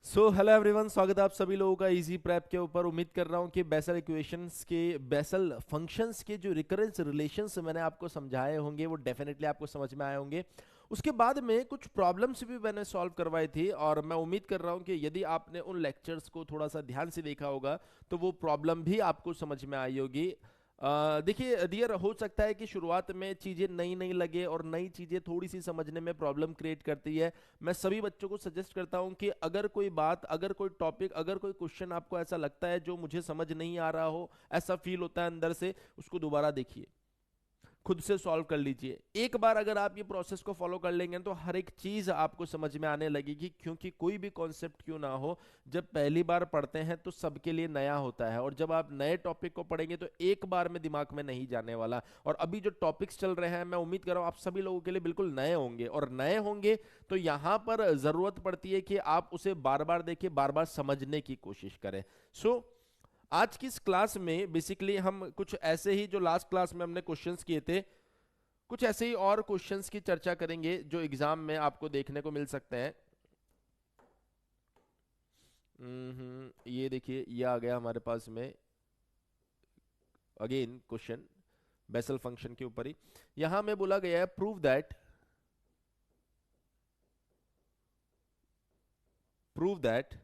Hello everyone, स्वागत है आप सभी लोगों का इजी प्रेप के ऊपर। उम्मीद कर रहा हूँ कि बेसल इक्वेशंस के बेसल फंक्शंस के जो रिकरेंस रिलेशंस मैंने आपको समझाए होंगे वो डेफिनेटली आपको समझ में आए होंगे। उसके बाद में कुछ प्रॉब्लम्स भी मैंने सॉल्व करवाई थी और मैं उम्मीद कर रहा हूँ कि यदि आपने उन लेक्चर्स को थोड़ा सा ध्यान से देखा होगा तो वो प्रॉब्लम भी आपको समझ में आई होगी। देखिए डियर, हो सकता है कि शुरुआत में चीज़ें नई नई लगे और नई चीज़ें थोड़ी सी समझने में प्रॉब्लम क्रिएट करती है। मैं सभी बच्चों को सजेस्ट करता हूं कि अगर कोई बात, अगर कोई टॉपिक, अगर कोई क्वेश्चन आपको ऐसा लगता है जो मुझे समझ नहीं आ रहा हो, ऐसा फील होता है अंदर से, उसको दोबारा देखिए, खुद से सॉल्व कर लीजिए। एक बार अगर आप ये प्रोसेस को फॉलो कर लेंगे तो हर एक चीज आपको समझ में आने लगेगी, क्योंकि कोई भी कॉन्सेप्ट क्यों ना हो, जब पहली बार पढ़ते हैं तो सबके लिए नया होता है, और जब आप नए टॉपिक को पढ़ेंगे तो एक बार में दिमाग में नहीं जाने वाला। और अभी जो टॉपिक्स चल रहे हैं, मैं उम्मीद कर रहा हूं आप सभी लोगों के लिए बिल्कुल नए होंगे, और नए होंगे तो यहां पर जरूरत पड़ती है कि आप उसे बार बार देखिए, बार बार समझने की कोशिश करें। सो आज की इस क्लास में बेसिकली हम कुछ ऐसे ही, जो लास्ट क्लास में हमने क्वेश्चंस किए थे, कुछ ऐसे ही और क्वेश्चंस की चर्चा करेंगे जो एग्जाम में आपको देखने को मिल सकते हैं। ये देखिए, ये आ गया हमारे पास में अगेन क्वेश्चन बेसल फंक्शन के ऊपर ही। यहां में बोला गया है prove that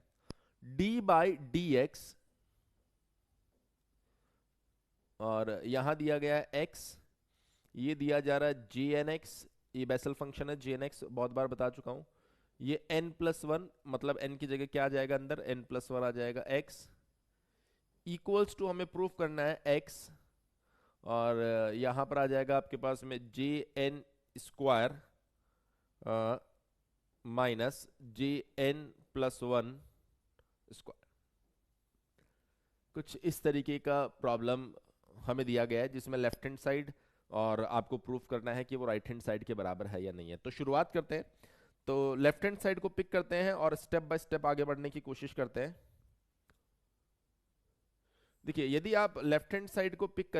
D by D x, और यहां दिया गया है एक्स, ये दिया जा रहा है जी एन एक्स। ये बेसल फंक्शन है, जी एन एक्स बहुत बार बता चुका हूं। ये n+1, मतलब n की जगह क्या आ जाएगा अंदर, n+1 आ जाएगा, x इक्वल्स टू, हमें प्रूफ करना है x, और यहां पर आ जाएगा आपके पास में JN² माइनस JN+1²। कुछ इस तरीके का प्रॉब्लम हमें दिया गया है, जिसमें लेफ्ट हैंड साइड और आपको प्रूफ करना है कि वो राइट हैंड साइड के बराबर है या नहीं है। तो शुरुआत करते हैं। तो लेफ्ट हैंड साइड को पिक करते हैं और स्टेप बाय स्टेप आगे बढ़ने की कोशिश करते हैं। देखिए, यदि आप लेफ्ट हैंड साइड को पिक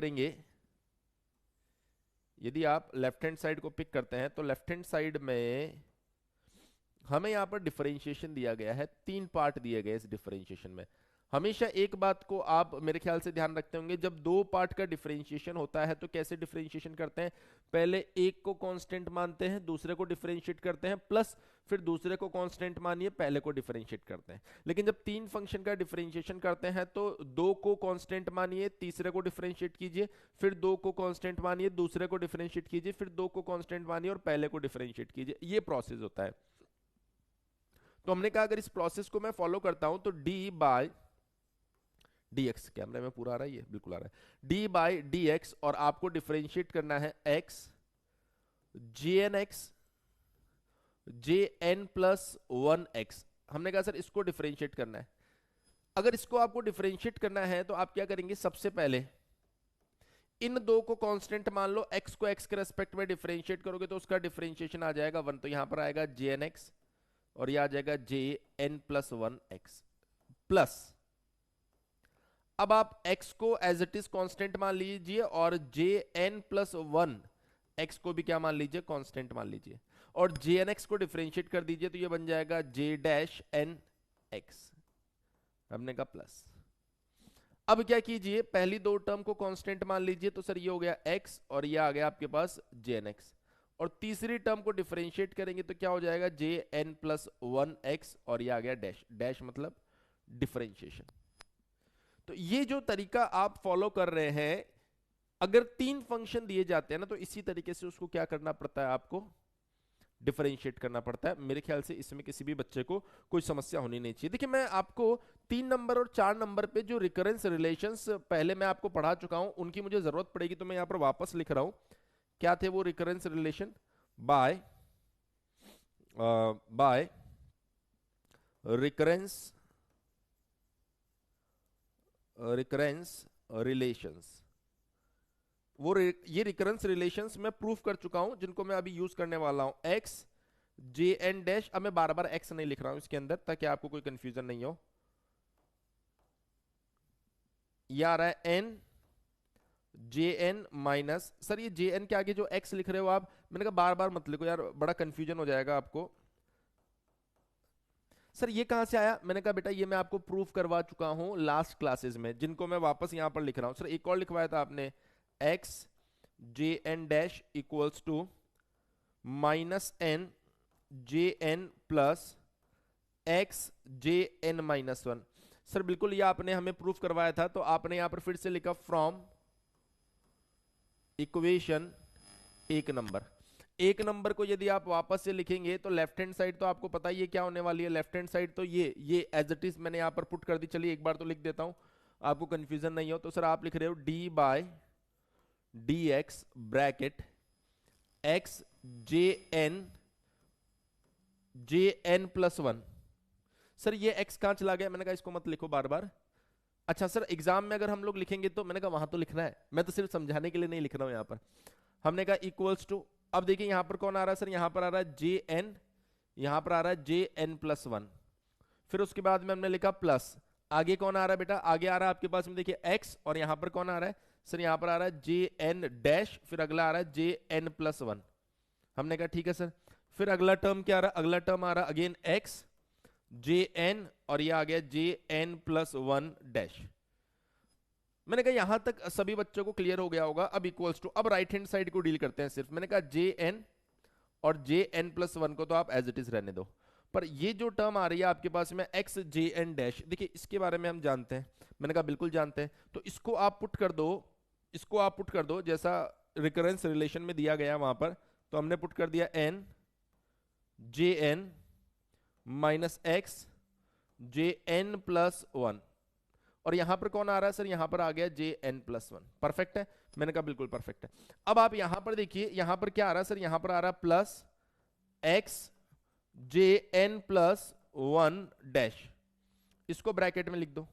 करते हैं तो लेफ्ट हैंड साइड में हमें यहां पर डिफरेंशिएशन दिया गया है, 3 पार्ट दिए गए इस डिफरेंशिएशन में। हमेशा एक बात को आप मेरे ख्याल से ध्यान रखते होंगे, जब 2 पार्ट का डिफरेंशिएशन होता है तो कैसे डिफरेंशिएशन करते हैं, पहले एक को कांस्टेंट मानते हैं, दूसरे को डिफरेंशिएट करते हैं, प्लस फिर दूसरे को कांस्टेंट मानिए, पहले को डिफरेंशिएट करते हैं। लेकिन जब 3 फंक्शन का डिफरेंशिएशन करते हैं तो 2 को कांस्टेंट मानिए, तीसरे को डिफरेंशिएट कीजिए, फिर 2 को कांस्टेंट मानिए, दूसरे को डिफरेंशिएट कीजिए, फिर 2 को कांस्टेंट मानिए और पहले को डिफरेंशिएट कीजिए। ये प्रोसेस होता है। तो हमने कहा अगर इस प्रोसेस को मैं फॉलो करता हूं तो डी बाय डी एक्स, कैमरे में पूरा आ रहा है, ये बिल्कुल आ रहा है, डी बाई डी एक्स, और आपको डिफरेंशिएट करना है x J n x JN+1x। हमने कहा सर इसको डिफरेंशिएट करना है। अगर इसको आपको डिफरेंशिएट करना है तो आप क्या करेंगे, सबसे पहले इन 2 को कांस्टेंट मान लो, x को x के रेस्पेक्ट में डिफरेंशिएट करोगे तो उसका डिफरेंशिएशन आ जाएगा 1, तो यहां पर आएगा JN x और यह आ जाएगा JN+1x प्लस। अब आप x को एज इट इज कांस्टेंट मान लीजिए और JN+1x को भी क्या मान लीजिए, कांस्टेंट मान लीजिए, और JNx को डिफरेंशिएट कर दीजिए तो ये बन जाएगा J-NX। हमने कहा प्लस। अब क्या कीजिए, पहली 2 टर्म को कांस्टेंट मान लीजिए, तो सर ये हो गया x और ये आ गया आपके पास JNx, और तीसरी टर्म को डिफरेंशिएट करेंगे तो क्या हो जाएगा JN+1x और ये आ गया डैश, डैश मतलब डिफरेंशिएशन। तो ये जो तरीका आप फॉलो कर रहे हैं, अगर 3 फंक्शन दिए जाते हैं ना तो इसी तरीके से उसको क्या करना पड़ता है, आपको डिफरेंशिएट करना पड़ता है। मेरे ख्याल से इसमें किसी भी बच्चे को कोई समस्या होनी नहीं चाहिए। देखिए, मैं आपको 3 नंबर और 4 नंबर पे जो रिकरेंस रिलेशंस पहले मैं आपको पढ़ा चुका हूं, उनकी मुझे जरूरत पड़ेगी तो मैं यहां पर वापस लिख रहा हूं। क्या थे वो recurrence relation? By by recurrence recurrence relations, ये रिकरेंस रिलेशंस मैं प्रूफ कर चुका हूं, जिनको मैं अभी यूज करने वाला हूं। एक्स JN डैश, अब मैं बार बार एक्स नहीं लिख रहा हूं इसके अंदर ताकि आपको कोई कंफ्यूजन नहीं हो। ये आ रहा है एन JN माइनस, सर ये JN के आगे जो एक्स लिख रहे हो आप, मैंने कहा बार बार मत लिखो यार, बड़ा कंफ्यूजन हो जाएगा आपको। सर ये कहां से आया? मैंने कहा बेटा ये मैं आपको प्रूफ करवा चुका हूं लास्ट क्लासेस में, जिनको मैं वापस यहां पर लिख रहा हूं। सर एक और लिखवाया था आपने, x J n dash equals to minus N J N plus x J n minus one. Sir बिल्कुल ये आपने हमें प्रूफ करवाया था, तो आपने यहां पर फिर से लिखा फ्रॉम इक्वेशन एक नंबर को यदि आप वापस से लिखेंगे तो लेफ्ट हैंड साइड तो आपको पता ही है क्या होने वाली है। लेफ्ट हैंड साइड तो ये एज इट इज मैंने यहां पर पुट कर दी। चलिए एक बार तो लिख देता हूं, आपको कंफ्यूजन नहीं हो। तो सर आप लिख रहे हो d by d x bracket x J N plus one. Sir ये x कहां चला गया? मैंने कहा इसको मत लिखो बार बार। अच्छा सर एग्जाम में अगर हम लोग लिखेंगे तो, मैंने कहा वहां तो लिखना है, मैं तो सिर्फ समझाने के लिए नहीं लिख रहा हूं यहां पर। हमने कहा इक्वल्स टू, अब देखिए यहां पर कौन आ रहा है सर? यहां पर आ रहा है जे एन, यहां पर आ रहा है जे एन प्लस वन। फिर उसके बाद में हमने लिखा प्लस, आगे कौन आ रहा है बेटा? आगे आ रहा है आपके पास में देखिए x, और यहां पर कौन आ रहा है सर? यहां पर आ रहा है जे एन डैश, फिर अगला आ रहा है जे एन प्लस वन। हमने कहा ठीक है सर। फिर अगला टर्म क्या आ रहा है? अगला टर्म आ रहा है अगेन x जे एन, और ये आ गया J N plus one dash. मैंने कहा यहां तक सभी बच्चों को क्लियर हो गया होगा। अब इक्वल्स टू, अब राइट हैंड साइड को डील करते हैं सिर्फ। मैंने कहा जे एन और जे एन प्लस वन को तो आप एज इट इज रहने दो, पर ये जो टर्म आ रही है आपके पास में एक्स जे एन डैश, देखिए इसके बारे में हम जानते हैं। मैंने कहा बिल्कुल जानते हैं, तो इसको आप पुट कर दो, इसको आप पुट कर दो जैसा रिकरेंस रिलेशन में दिया गया वहां पर। तो हमने पुट कर दिया n J n minus x J N plus one, और यहां पर कौन आ रहा है सर? यहां पर आ गया J N plus one. Perfect है? मैंने कहा बिल्कुल परफेक्ट है। अब आप यहां पर देखिए, यहां पर क्या आ रहा है सर? यहां पर आ रहा है plus x J N plus one dash, इसको ब्रैकेट में लिख दो,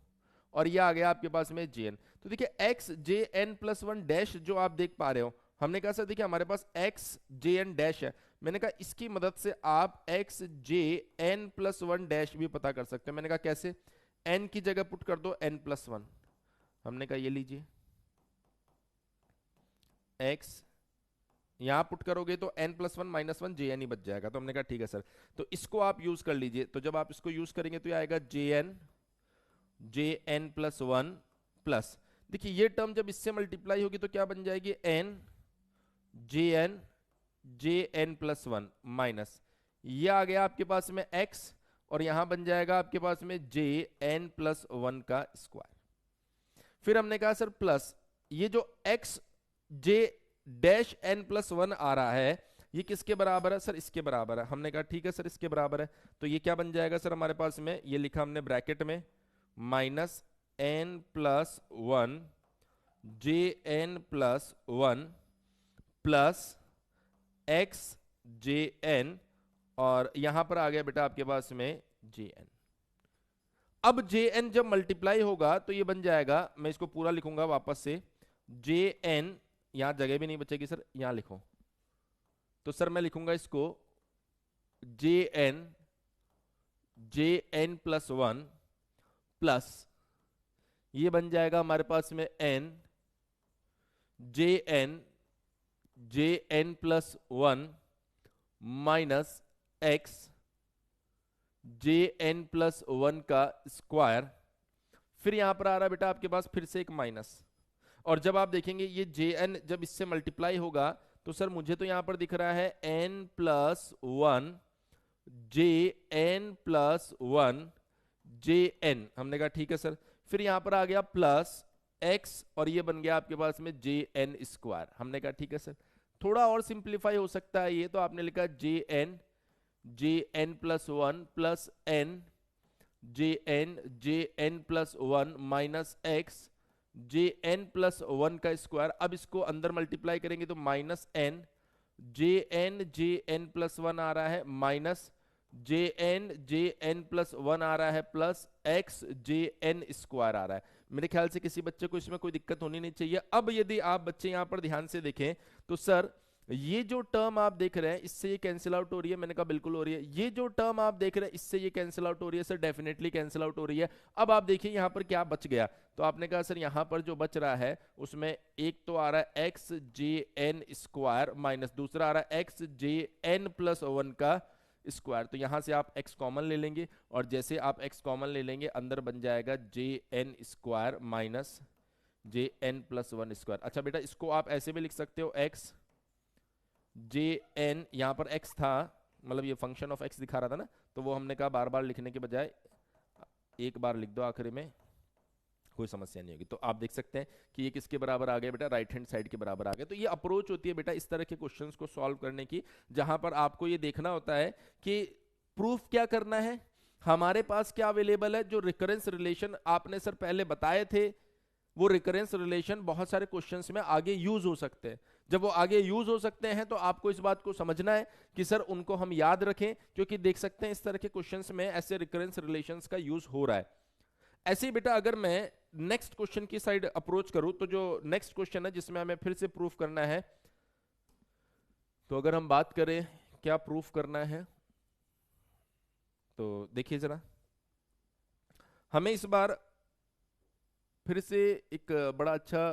और ये आ गया आपके पास में जे एन। तो देखिए x J N plus one dash जो आप देख पा रहे हो, हमने कहा सर देखिए हमारे पास एक्स जे एन डैश है। मैंने कहा इसकी मदद से आप x J N plus one dash भी पता कर सकते हैं। मैंने कहा कैसे? n की जगह पुट कर दो n प्लस वन। हमने कहा ये लीजिए x, यहां पुट करोगे तो n plus one minus one J N ही बच जाएगा। तो हमने कहा ठीक है सर, तो इसको आप यूज कर लीजिए। तो जब आप इसको यूज करेंगे तो ये आएगा J N plus one plus, देखिए ये टर्म जब इससे मल्टीप्लाई होगी तो क्या बन जाएगी? J N plus one minus, ये आ गया आपके पास में x, और यहां बन जाएगा आपके पास में जे एन प्लस वन का स्क्वायर। फिर हमने कहा सर प्लस, ये जो एक्स जे डैश एन प्लस वन आ रहा है ये किसके बराबर है सर? इसके बराबर है। हमने कहा ठीक है सर इसके बराबर है। तो ये क्या बन जाएगा सर हमारे पास में? ये लिखा हमने ब्रैकेट में minus n plus one J N plus one plus x J n, और यहां पर आ गया बेटा आपके पास में जे एन। अब जे एन जब मल्टीप्लाई होगा तो ये बन जाएगा, मैं इसको पूरा लिखूंगा वापस से, जे एन, यहां जगह भी नहीं बचेगी सर, यहां लिखो। तो सर मैं लिखूंगा इसको J N plus one plus, ये बन जाएगा हमारे पास में n J N plus one minus x J N plus one का स्क्वायर। फिर यहां पर आ रहा है बेटा आपके पास फिर से एक माइनस, और जब आप देखेंगे ये जे एन जब इससे मल्टीप्लाई होगा तो सर मुझे तो यहां पर दिख रहा है n plus one J N plus one J n. हमने कहा ठीक है सर। फिर यहां पर आ गया प्लस एक्स, और ये बन गया आपके पास में जे एन स्क्वायर। हमने कहा ठीक है सर, थोड़ा और सिंप्लीफाई हो सकता है ये, तो आपने लिखा J N plus one plus N J N plus one minus x J N plus one का स्क्वायर। अब इसको अंदर मल्टीप्लाई करेंगे तो minus N J N plus one आ रहा है, minus J N plus one आ रहा है, plus x J N square आ रहा है। मेरे ख्याल से किसी बच्चे को इसमें कोई दिक्कत होनी नहीं चाहिए। अब यदि आप बच्चे यहां पर ध्यान से देखें तो सर ये जो टर्म आप देख रहे हैं इससे ये कैंसिल आउट हो रही है। मैंने कहा बिल्कुल हो रही है। ये जो टर्म आप देख रहे हैं इससे ये कैंसिल आउट हो रही है सर, डेफिनेटली कैंसिल आउट हो रही है। अब आप देखिए यहां पर क्या बच गया, तो आपने कहा सर यहां पर जो बच रहा है उसमें एक तो आ रहा है x J N square minus दूसरा आ रहा है x J N plus one का स्क्वायर। तो यहां से आप x कॉमन ले लेंगे और जैसे आप x कॉमन ले लेंगे अंदर बन जाएगा jn square minus jn plus 1 square. अच्छा बेटा इसको आप ऐसे भी लिख सकते हो x jn, यहाँ पर x था मतलब ये फंक्शन ऑफ x दिखा रहा था ना, तो वो हमने कहा बार बार लिखने के बजाय एक बार लिख दो आखिरी में, कोई समस्या नहीं होगी। तो आप देख सकते हैं कि ये किसके बराबर आ गया बेटा, राइट हैंड साइड के बराबर आ गया। तो ये अप्रोच होती है बेटा इस तरह के क्वेश्चंस को सॉल्व करने की, जहां पर आपको ये देखना होता है कि प्रूफ क्या करना है, हमारे पास क्या अवेलेबल है। जो रिकरेंस रिलेशन आपने सर पहले बताए थे, वो रिकरेंस रिलेशन बहुत सारे क्वेश्चंस में आगे यूज हो सकते हैं। जब वो आगे यूज हो सकते हैं तो आपको इस बात को समझना है कि सर उनको हम याद रखें, क्योंकि देख सकते हैं इस तरह के क्वेश्चंस में ऐसे रिकरेंस रिलेशंस का यूज हो रहा है। ऐसे ही बेटा अगर मैं नेक्स्ट क्वेश्चन की साइड अप्रोच करूं, तो जो नेक्स्ट क्वेश्चन है जिसमें हमें फिर से प्रूफ करना है, तो अगर हम बात करें क्या प्रूफ करना है, तो देखिए जरा, हमें इस बार फिर से एक बड़ा अच्छा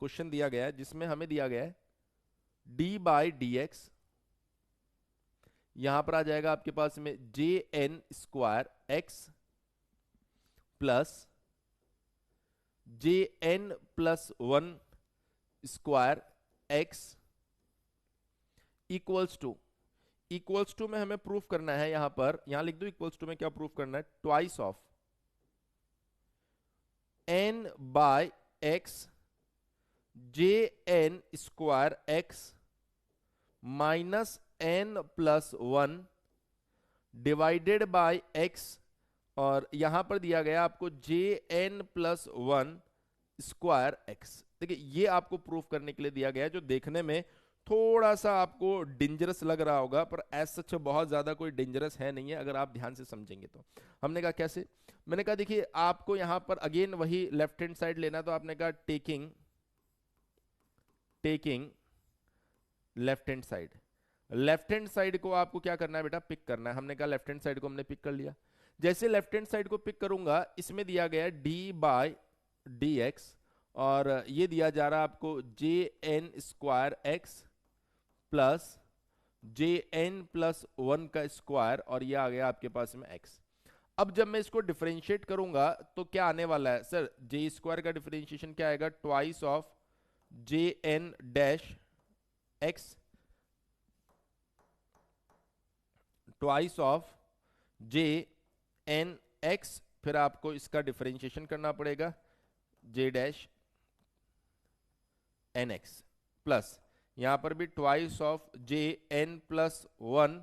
क्वेश्चन दिया गया है जिसमें हमें दिया गया है d बाई डी एक्स, यहां पर आ जाएगा आपके पास में J N square x plus J N plus 1 square x equals to में हमें प्रूफ करना है, यहां पर यहां लिख दो इक्वल्स टू में क्या प्रूफ करना है, twice of n by x J N square x minus n plus 1 divided by x, और यहां पर दिया गया आपको J N plus 1 square x. देखिए ये आपको प्रूफ करने के लिए दिया गया है, जो देखने में थोड़ा सा आपको डेंजरस लग रहा होगा, पर एज सच बहुत ज्यादा कोई डेंजरस है नहीं है अगर आप ध्यान से समझेंगे तो। हमने कहा कैसे, मैंने कहा देखिए आपको यहां पर अगेन वही लेफ्ट हैंड साइड लेना, तो आपने कहा टेकिंग लेफ्ट हैंड साइड को आपको क्या करना है बेटा, पिक करना है। हमने कहा लेफ्ट हैंड साइड को हमने पिक कर लिया। जैसे लेफ्ट हैंड साइड को पिक करूंगा, इसमें दिया गया है d बाय डी एक्स, और ये दिया जा रहा है आपको J N square x plus J N plus 1 का स्क्वायर, और ये आ गया आपके पास में x। अब जब मैं इसको डिफरेंशिएट करूंगा तो क्या आने वाला है सर, जे स्क्वायर का डिफरेंशिएशन क्या आएगा, twice of J n dash x twice of J n x, फिर आपको इसका डिफरेंशिएशन करना पड़ेगा J dash n x plus यहां पर भी twice of J N plus 1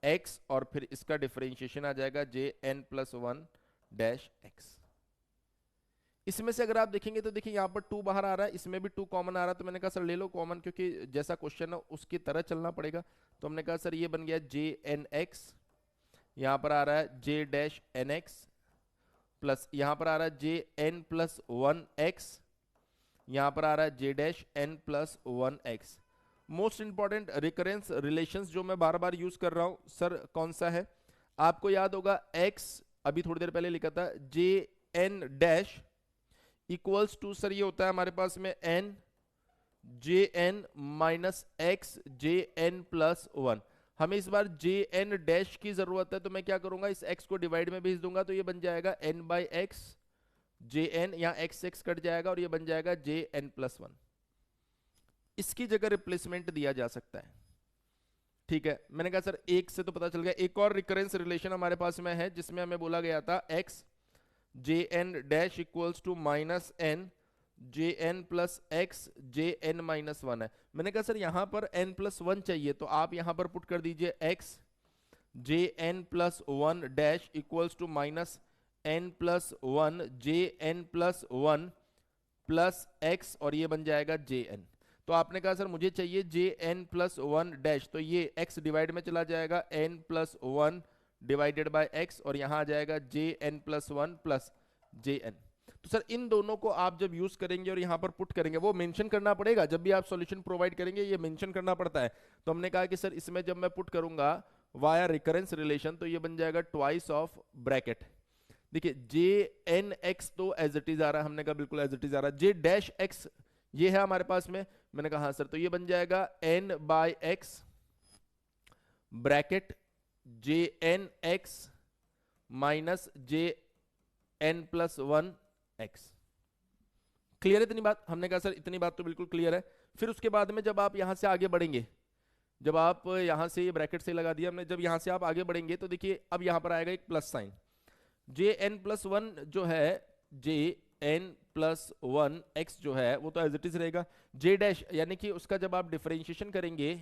x, और फिर इसका डिफरेंशिएशन आ जाएगा J N plus 1 dash x. इसमें से अगर आप देखेंगे तो देखिए यहां पर 2 बाहर आ रहा है, इसमें भी 2 कॉमन आ रहा है, तो मैंने कहा सर ले लो कॉमन, क्योंकि जैसा क्वेश्चन है उसकी तरह चलना पड़ेगा। तो हमने कहा सर ये बन गया जे एन एक्स, यहां पर आ रहा है J dash n x plus यहां पर आ रहा है जे एन प्लस 1 एक्स, यहां पर आ रहा है J dash N plus 1 X. Most important recurrence relations जो मैं बार बार यूज कर रहा हूं सर कौन सा है, आपको याद होगा x अभी थोड़ी देर पहले लिखा था J n dash equals to sir ये होता है हमारे पास में n J n minus x J N plus 1। हमें इस बार जे एन डैश की जरूरत है, तो मैं क्या करूंगा, इस x को डिवाइड में भेज दूंगा, तो ये बन जाएगा n by x J n, यहाँ x कट जाएगा और ये बन जाएगा जे एन प्लस 1। इसकी जगह रिप्लेसमेंट दिया जा सकता है, ठीक है। मैंने कहा सर एक से तो पता चल गया, एक और रिकरेंस रिलेशन हमारे पास में है जिसमें हमें बोला गया था x J n dash equals to minus N J N plus x J n minus 1 है। मैंने कहा सर यहां पर n प्लस 1 चाहिए, तो आप यहां पर पुट कर दीजिए x J N plus 1 dash equals to minus n plus 1 J N plus 1 plus x, और ये बन जाएगा जे एन। तो आपने कहा सर मुझे चाहिए जे एन प्लस 1 डैश, तो ये x डिवाइड में चला जाएगा n plus 1 divided by x, और यहां आ जाएगा J N plus 1 plus J n. तो सर इन दोनों को आप जब यूज करेंगे और यहां पर पुट करेंगे, वो मेंशन करना पड़ेगा जब भी आप सॉल्यूशन प्रोवाइड करेंगे, ये मेंशन करना पड़ता है। तो हमने कहा कि सर इसमें जब मैं पुट करूंगा वाया रिकरेंस रिलेशन, तो ये बन जाएगा ट्वाइस ऑफ ब्रैकेट, देखिए जे एन एक्स तो एज इट इज आ रहा है, हमने कहा बिल्कुल एज इट इज आ रहा है, जे डैश एक्स ये है हमारे पास में, मैंने कहा हाँ सर, तो ये बन जाएगा n by x bracket J n x minus J N plus one x. Clear है इतनी बात? हमने कहा सर इतनी बात तो बिल्कुल क्लियर है। फिर उसके बाद में जब आप यहां से आगे बढ़ेंगे, जब आप यहां से ये ब्रैकेट से लगा दिया हमने, जब यहां से आप आगे बढ़ेंगे तो देखिए अब यहां पर आएगा एक plus sign. J N plus one जो है, J N plus one x जो है वो तो एज इट इज रहेगा। जे डैश यानी कि उसका जब आप डिफरेंशिएशन करेंगे,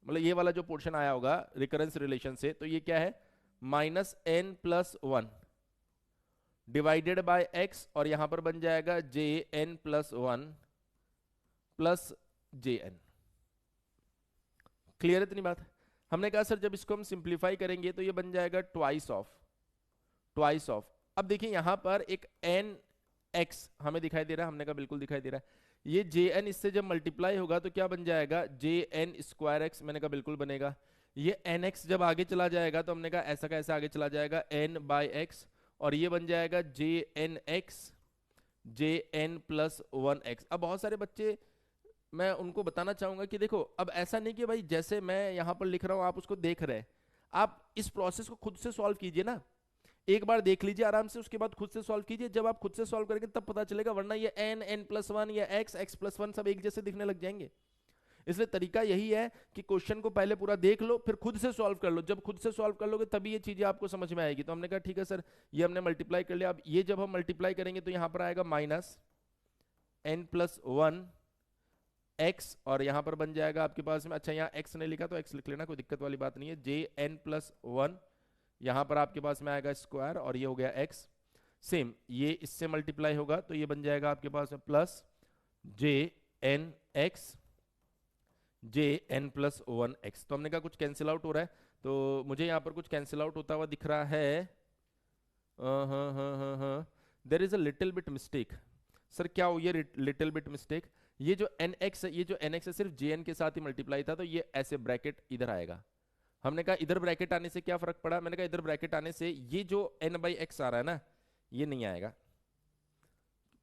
मतलब ये वाला जो पोर्शन आया होगा रिकरेंस रिलेशन से, तो ये क्या है, minus n plus one divided by x, और यहां पर बन जाएगा J N plus one plus J n. Clear है इतनी बात? हमने कहा सर जब इसको हम सिंप्लीफाई करेंगे तो ये बन जाएगा ट्वाइस ऑफ, ट्वाइस ऑफ। अब देखिए यहां पर एक एन एक्स हमें दिखाई दे रहा है, हमने कहा बिल्कुल दिखाई दे रहा है। ये जे एन इससे जब मल्टीप्लाई होगा तो क्या बन जाएगा, जे एन स्क्वायर एक्स, मैंने कहा बिल्कुल बनेगा। ये एन एक्स जब आगे चला जाएगा तो हमने कहा ऐसा का ऐसा आगे चला जाएगा एन बाई एक्स, और ये बन जाएगा J n x J N plus one x. अब बहुत सारे बच्चे, मैं उनको बताना चाहूंगा कि देखो अब ऐसा नहीं कि भाई जैसे मैं यहां पर लिख रहा हूं आप उसको देख रहे हैं, आप इस प्रोसेस को खुद से सॉल्व कीजिए ना। एक बार देख लीजिए आराम से, उसके बाद खुद से सॉल्व कीजिए। जब आप खुद से सॉल्व करेंगे तब पता चलेगा, वरना ये एन एन प्लस वन या एक्स एक्स प्लस वन सब एक जैसे दिखने लग जाएंगे। इसलिए तरीका यही है कि क्वेश्चन को पहले पूरा देख लो, फिर खुद से सॉल्व कर लो। जब खुद से सॉल्व कर लोगे तभी ये चीजें आपको समझ में आएगी। तो हमने कहा ठीक है सर, ये हमने मल्टीप्लाई कर लिया। अब ये जब हम मल्टीप्लाई करेंगे तो यहां पर आएगा minus n plus one x, और यहां पर बन जाएगा आपके पास में, अच्छा यहाँ एक्स नहीं लिखा तो एक्स लिख लेना, कोई दिक्कत वाली बात नहीं है। जे एन प्लस वन, यहां पर आपके पास में आएगा स्क्वायर, और ये हो गया एक्स। सेम ये इससे मल्टीप्लाई होगा तो ये बन जाएगा आपके पास में plus J n x J N plus one x. तो हमने कहा कुछ कैंसिल आउट हो रहा है, तो मुझे यहाँ पर कुछ कैंसिल आउट होता हुआ दिख रहा है। There is a little bit mistake. Sir क्या हो ये लिटिल बिट मिस्टेक? ये जो एन एक्स है, ये जो एन एक्स है सिर्फ जे एन के साथ ही मल्टीप्लाई था, तो ये ऐसे ब्रैकेट इधर आएगा। हमने कहा इधर ब्रैकेट आने से क्या फर्क पड़ा, मैंने कहा इधर ब्रैकेट आने से ये जो एन बाई एक्स आ रहा है ना, ये नहीं आएगा।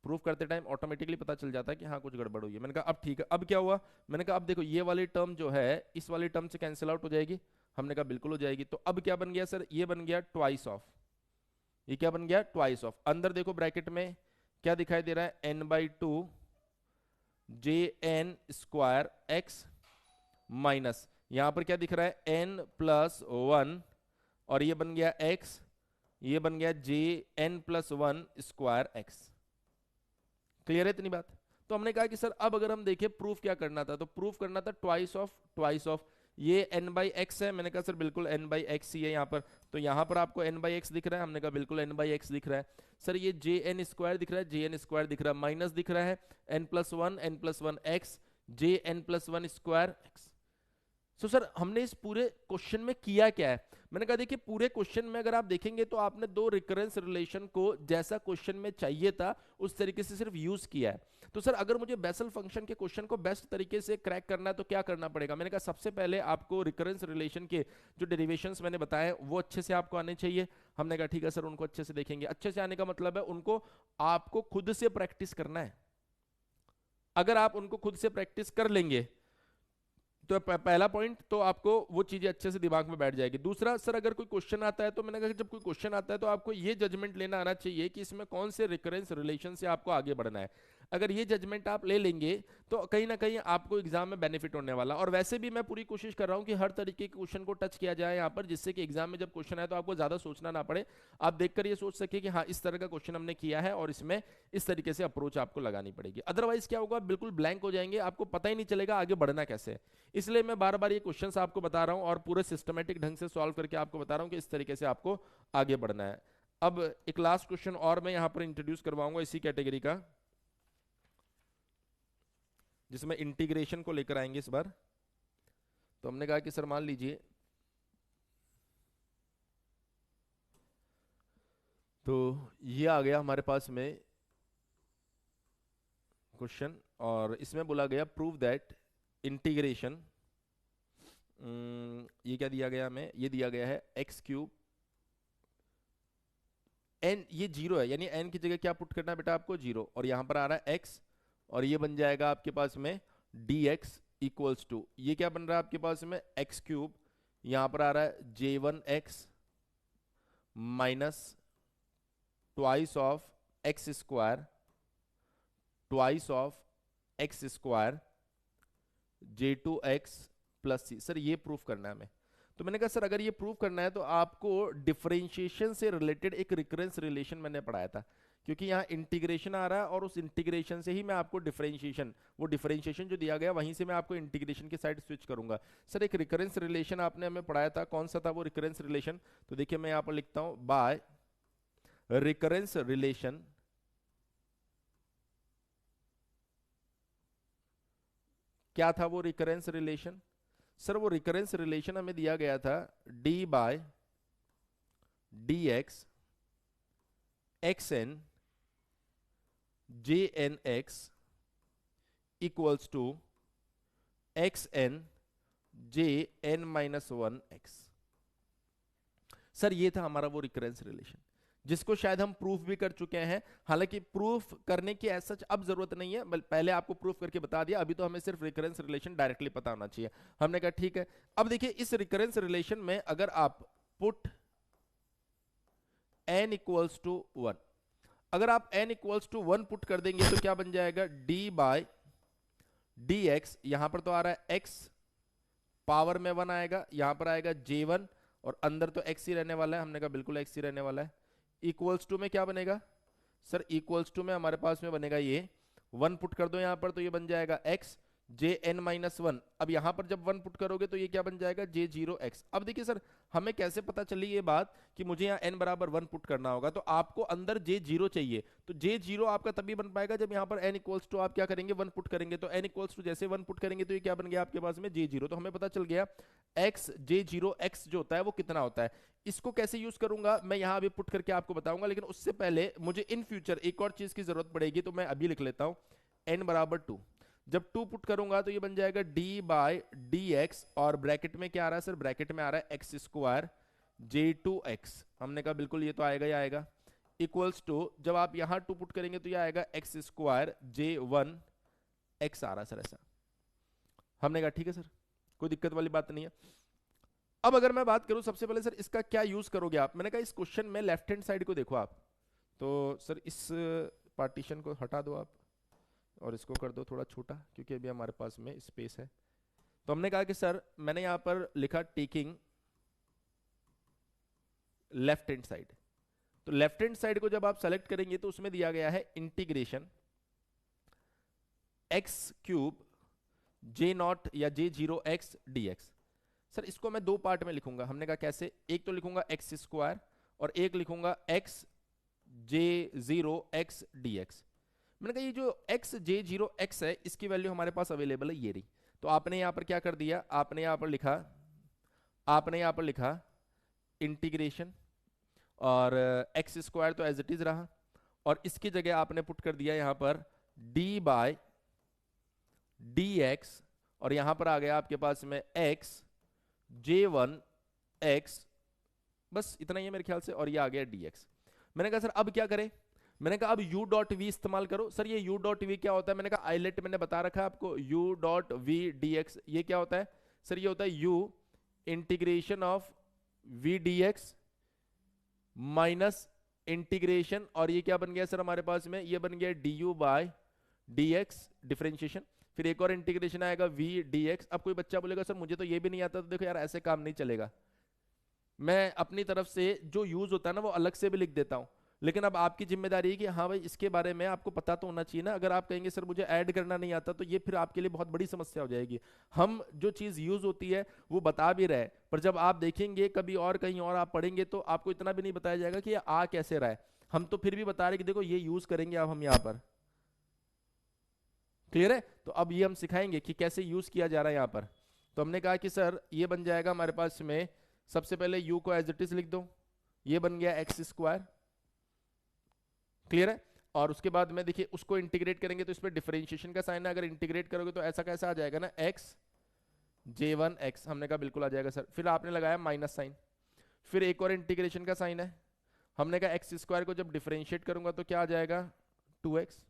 प्रूफ करते टाइम ऑटोमेटिकली पता चल जाता है कि हाँ कुछ गड़बड़ हुई है। मैंने कहा अब ठीक है। अब क्या हुआ, मैंने कहा अब देखो ये वाली टर्म जो है इस वाली टर्म से कैंसिल आउट हो जाएगी। हमने कहा बिल्कुल हो जाएगी। तो अब क्या बन गया सर, ये बन गया ट्वाइस ऑफ, ये क्या बन गया, ट्वाइस ऑफ। अंदर देखो ब्रैकेट में क्या दिखाई दे रहा है, n by two J N square x minus, यहां पर क्या दिख रहा है, एन प्लस वन, और ये बन गया एक्स, ये बन गया J N plus one square x. Clear है इतनी बात? तो हमने कहा कि सर अब अगर हम देखें प्रूफ क्या करना था, तो प्रूफ करना था ट्वाइस ऑफ, ट्वाइस ऑफ। ये n बाई एक्स है, मैंने कहा सर बिल्कुल n बाई एक्स ही है यहाँ पर। तो यहाँ पर आपको n बाई एक्स दिख रहा है, हमने कहा बिल्कुल n बाई एक्स दिख रहा है। सर ये जे एन स्क्वायर दिख रहा है, जे एन स्क्वायर दिख रहा है, माइनस दिख रहा है n plus one x J N plus one square x. So sir हमने इस पूरे क्वेश्चन में किया क्या है? मैंने कहा देखिए पूरे क्वेश्चन में अगर आप देखेंगे तो आपने दो रिकरेंस रिलेशन को जैसा क्वेश्चन में चाहिए था उस तरीके से सिर्फ यूज किया है। तो सर अगर मुझे बेसल फंक्शन के क्वेश्चन को बेस्ट तरीके से क्रैक करना है तो क्या करना पड़ेगा? मैंने कहा सबसे पहले आपको रिकरेंस रिलेशन के जो डेरिवेशंस मैंने बताए वो अच्छे से आपको आने चाहिए। हमने कहा ठीक है सर उनको अच्छे से देखेंगे। अच्छे से आने का मतलब है उनको आपको खुद से प्रैक्टिस करना है। अगर आप उनको खुद से प्रैक्टिस कर लेंगे तो पहला पॉइंट तो आपको वो चीजें अच्छे से दिमाग में बैठ जाएगी। दूसरा सर अगर कोई क्वेश्चन आता है तो मैंने कहा जब कोई क्वेश्चन आता है तो आपको ये जजमेंट लेना आना चाहिए कि इसमें कौन से रिकरेंस रिलेशन से आपको आगे बढ़ना है। अगर ये जजमेंट आप ले लेंगे तो कहीं ना कहीं आपको एग्जाम में बेनिफिट होने वाला। और वैसे भी मैं पूरी कोशिश कर रहा हूं कि हर तरीके के क्वेश्चन को टच किया जाए यहाँ पर, जिससे कि एग्जाम में जब क्वेश्चन आए तो आपको ज्यादा सोचना ना पड़े। आप देखकर ये सोच सके कि हाँ इस तरह का क्वेश्चन हमने किया है और इसमें इस तरीके से अप्रोच आपको लगानी पड़ेगी। अदरवाइज क्या होगा, बिल्कुल ब्लैंक हो जाएंगे, आपको पता ही नहीं चलेगा आगे बढ़ना कैसे है। इसलिए मैं बार बार ये क्वेश्चंस आपको बता रहा हूं और पूरे सिस्टमेटिक ढंग से सॉल्व करके आपको बता रहा हूं कि इस तरीके से आपको आगे बढ़ना है। अब एक लास्ट क्वेश्चन और मैं यहां पर इंट्रोड्यूस करवाऊंगा इसी कैटेगरी का, जिसमें इंटीग्रेशन को लेकर आएंगे इस बार। तो हमने कहा कि सर मान लीजिए तो ये आ गया हमारे पास में क्वेश्चन और इसमें बोला गया प्रूव दैट इंटीग्रेशन, ये क्या दिया गया हमें, ये दिया गया है एक्स क्यूब एन, ये जीरो है यानी एन की जगह क्या पुट करना है बेटा आपको, जीरो, और यहां पर आ रहा है एक्स और ये बन जाएगा आपके पास में डी एक्स इक्वल्स टू, ये क्या बन रहा है आपके पास में एक्स क्यूब यहां पर आ रहा है j1x minus twice of x square twice of x square j2x plus C. Sir ये प्रूफ करना है हमें। तो मैंने कहा सर अगर ये प्रूफ करना है तो आपको डिफरेंशिएशन से रिलेटेड एक रिकरेंस रिलेशन मैंने पढ़ाया था, क्योंकि यहाँ इंटीग्रेशन आ रहा है और उस इंटीग्रेशन से ही मैं आपको डिफरेंशिएशन, वो डिफरेंशिएशन जो दिया गया वहीं से मैं आपको इंटीग्रेशन की साइड स्विच करूंगा। सर एक रिकरेंस रिलेशन आपने हमें पढ़ाया था, कौन सा था वो रिकरेंस रिलेशन? तो देखिए मैं यहाँ पर लिखता हूं, बाय रिकरेंस रिलेशन क्या था वो रिकरेंस रिलेशन? सर वो रिकरेंस रिलेशन हमें दिया गया था d by d x x n J n x equals to x n J n minus one x. Sir ये था हमारा वो रिकरेंस रिलेशन, जिसको शायद हम प्रूफ भी कर चुके हैं। हालांकि प्रूफ करने की ऐसा अब जरूरत नहीं है, पहले आपको प्रूफ करके बता दिया, अभी तो हमें सिर्फ रिकरेंस रिलेशन डायरेक्टली पता होना चाहिए। हमने कहा ठीक है। अब देखिए इस रिकरेंस रिलेशन में अगर आप पुट n इक्वल्स टू 1, अगर आप n इक्वल्स टू 1 पुट कर देंगे तो क्या बन जाएगा? d बाय डी एक्स, यहां पर तो आ रहा है x पावर में 1 आएगा, यहां पर आएगा j1 और अंदर तो x ही रहने वाला है, हमने कहा बिल्कुल x ही रहने वाला है। इक्वल्स टू में क्या बनेगा? सर इक्वल्स टू में हमारे पास में बनेगा ये 1 पुट कर दो यहां पर तो ये बन जाएगा x J n minus one. अब यहां पर जब 1 पुट करोगे तो ये क्या बन जाएगा? जे जीरो एक्स। अब देखिए सर हमें कैसे पता चली ये बात कि मुझे यहाँ n बराबर 1 पुट करना होगा, तो आपको अंदर जे जीरो चाहिए, तो जे जीरो आपका तभी बन पाएगा जब यहाँ पर n इक्वल्स टू आप क्या करेंगे? 1 पुट करेंगे। तो n इक्वल्स टू जैसे 1 पुट करेंगे तो ये क्या बन गया आपके पास में? जे जीरो। तो हमें पता चल गया x जे जीरो एक्स जो होता है वो कितना होता है। इसको कैसे यूज करूंगा मैं यहाँ अभी पुट करके आपको बताऊंगा, लेकिन उससे पहले मुझे इन फ्यूचर एक और चीज की जरूरत पड़ेगी, तो मैं अभी लिख लेता हूं n बराबर 2। जब 2 पुट करूंगा तो ये बन जाएगा d बाय डी एक्स, और ब्रैकेट में क्या आ रहा है? सर ब्रैकेट में आ रहा है एक्स स्क्वायर j2x। हमने कहा बिल्कुल ये तो आएगा ही आएगा, इक्वल्स टू जब आप यहां 2 पुट करेंगे तो ये आएगा एक्स स्क्वायर j1x आ रहा है सर ऐसा। हमने कहा ठीक है सर, कोई दिक्कत वाली बात नहीं है। अब अगर मैं बात करूं सबसे पहले सर इसका क्या यूज करोगे आप? मैंने कहा इस क्वेश्चन में लेफ्ट हैंड साइड को देखो आप, तो सर इस पार्टीशन को हटा दो आप और इसको कर दो थोड़ा छोटा, क्योंकि अभी हमारे पास में स्पेस है। तो हमने कहा कि सर मैंने यहां पर लिखा टेकिंग लेफ्ट हैंड साइड, तो लेफ्ट हैंड साइड को जब आप सेलेक्ट करेंगे तो उसमें दिया गया है integration X cube J naught या J zero X D X. Sir इसको मैं 2 पार्ट में लिखूंगा। हमने कहा कैसे? एक तो लिखूंगा एक्स स्क्वायर और एक लिखूंगा एक्स जे जीरो एक्स डी एक्स। मैंने कहा ये जो एक्स जे जीरो एक्स है इसकी वैल्यू हमारे पास अवेलेबल है ये रही। तो आपने यहां पर क्या कर दिया? आपने यहां पर लिखा इंटीग्रेशन और एक्स स्क्वायर तो एज इट इज रहा, और इसकी जगह आपने पुट कर दिया यहां पर d बाय डी एक्स, और यहां पर आ गया आपके पास में x j1x, बस इतना ही है मेरे ख्याल से, और ये आ गया dx। मैंने कहा सर अब क्या करें? मैंने कहा अब u डॉट वी इस्तेमाल करो। सर ये u डॉट वी क्या होता है? मैंने कहा आईलेट मैंने बता रखा है आपको, u dot v d x ये क्या होता है? सर ये होता है u integration of v d x minus integration, और ये क्या बन गया सर हमारे पास में? ये बन गया du by d x differentiation, फिर एक और इंटीग्रेशन आएगा v dx। अब कोई बच्चा बोलेगा सर मुझे तो ये भी नहीं आता, तो देखो यार ऐसे काम नहीं चलेगा, मैं अपनी तरफ से जो यूज होता है ना वो अलग से भी लिख देता हूं, लेकिन अब आपकी जिम्मेदारी है कि हाँ भाई इसके बारे में आपको पता तो होना चाहिए ना। अगर आप कहेंगे सर मुझे ऐड करना नहीं आता, तो ये फिर आपके लिए बहुत बड़ी समस्या हो जाएगी। हम जो चीज यूज होती है वो बता भी रहे, पर जब आप देखेंगे कभी और कहीं और आप पढ़ेंगे तो आपको इतना भी नहीं बताया जाएगा कि ये आ कैसे रहा है। हम तो फिर भी बता रहे कि देखो ये यूज करेंगे अब हम यहाँ पर, क्लियर है? तो अब ये हम सिखाएंगे कि कैसे यूज किया जा रहा है यहां पर। तो हमने कहा कि सर ये बन जाएगा हमारे पास में, सबसे पहले u को एज इट इज लिख दो, ये बन गया एक्स स्क्वायर, क्लियर है? और उसके बाद में देखिए उसको इंटीग्रेट करेंगे तो इसमें डिफरेंशिएशन का साइन है, अगर इंटीग्रेट करोगे तो ऐसा कैसा आ जाएगा ना, x j1x। हमने कहा बिल्कुल आ जाएगा सर। फिर आपने लगाया माइनस साइन, फिर एक और इंटीग्रेशन का साइन है, हमने कहा एक्स स्क्वायर को जब डिफरेंशिएट करूंगा तो क्या आ जाएगा? 2x।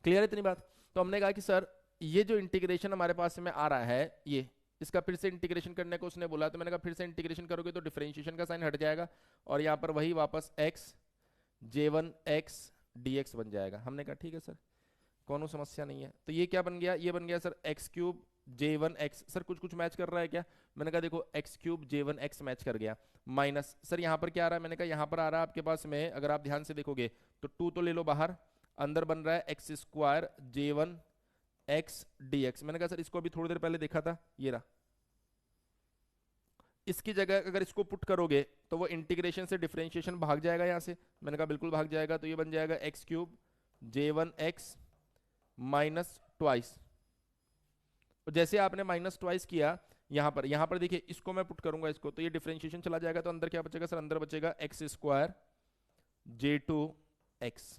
क्लियर है इतनी बात? तो हमने कहा कि सर ये जो इंटीग्रेशन हमारे पास में आ रहा है ये इसका फिर से इंटीग्रेशन करने को उसने बोला, तो मैंने कहा फिर से इंटीग्रेशन करोगे तो डिफरेंशिएशन का साइन हट जाएगा और यहाँ पर वही वापस x j1x dx बन जाएगा। हमने कहा ठीक है सर, कोनो समस्या नहीं है। तो ये क्या बन गया, ये बन गया sir x cube j1x। Sir कुछ कुछ मैच कर रहा है क्या? मैंने कहा देखो x क्यूब j1x मैच कर गया, माइनस सर यहाँ पर क्या आ रहा है, मैंने कहा यहाँ पर आ रहा है आपके पास में, अगर आप ध्यान से देखोगे तो 2 तो ले लो बाहर, अंदर बन रहा है एक्स स्क्वायर j1x dx। मैंने कहा सर इसको अभी थोड़ी देर पहले देखा था, ये रहा, इसकी जगह अगर इसको पुट करोगे तो वो इंटीग्रेशन से डिफरेंशिएशन भाग जाएगा यहाँ से। मैंने कहा बिल्कुल भाग जाएगा, तो ये बन जाएगा x cube j1x minus twice. जैसे आपने माइनस ट्वाइस किया यहाँ पर देखिए, इसको मैं पुट करूंगा इसको, तो ये डिफरेंशिएशन चला जाएगा, तो अंदर क्या बचेगा सर, अंदर बचेगा एक्स स्क्वायर j2x।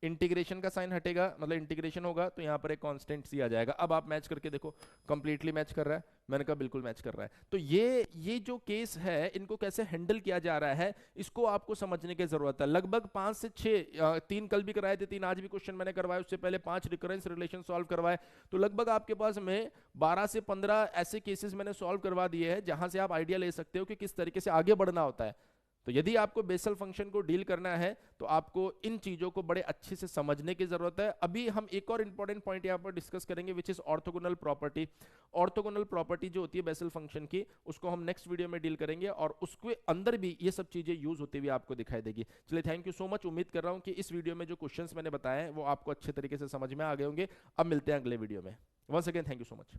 इंटीग्रेशन का साइन हटेगा, मतलब इंटीग्रेशन होगा तो यहाँ पर एक कांस्टेंट सी आ जाएगा। अब आप मैच करके देखो, कंप्लीटली मैच कर रहा है। मैंने कहा बिल्कुल मैच कर रहा है। तो ये जो केस है, इनको कैसे हैंडल किया जा रहा है, इसको आपको समझने की जरूरत है। लगभग 5 से 6, 3 कल भी कराए थे, 3 आज भी क्वेश्चन मैंने करवाए, उससे पहले 5 रिकरेंस रिलेशन सॉल्व करवाए। तो लगभग आपके पास में 12 से 15 ऐसे केसेस मैंने सॉल्व करवा दिए हैं, जहां से आप आइडिया ले सकते हो कि किस तरीके से आगे बढ़ना होता है। तो यदि आपको बेसल फंक्शन को डील करना है तो आपको इन चीजों को बड़े अच्छे से समझने की जरूरत है। अभी हम एक और इंपॉर्टेंट पॉइंट यहाँ पर डिस्कस करेंगे, which is orthogonal property. Orthogonal property जो होती है बेसल फंक्शन की, उसको हम नेक्स्ट वीडियो में डील करेंगे और उसके अंदर भी ये सब चीजें यूज होती हुई आपको दिखाई देगी। चलिए, थैंक यू सो मच। उम्मीद कर रहा हूँ कि इस वीडियो में जो क्वेश्चंस मैंने बताए हैं वो आपको अच्छे तरीके से समझ में आ गए होंगे। अब मिलते हैं अगले वीडियो में। Once again thank you so much.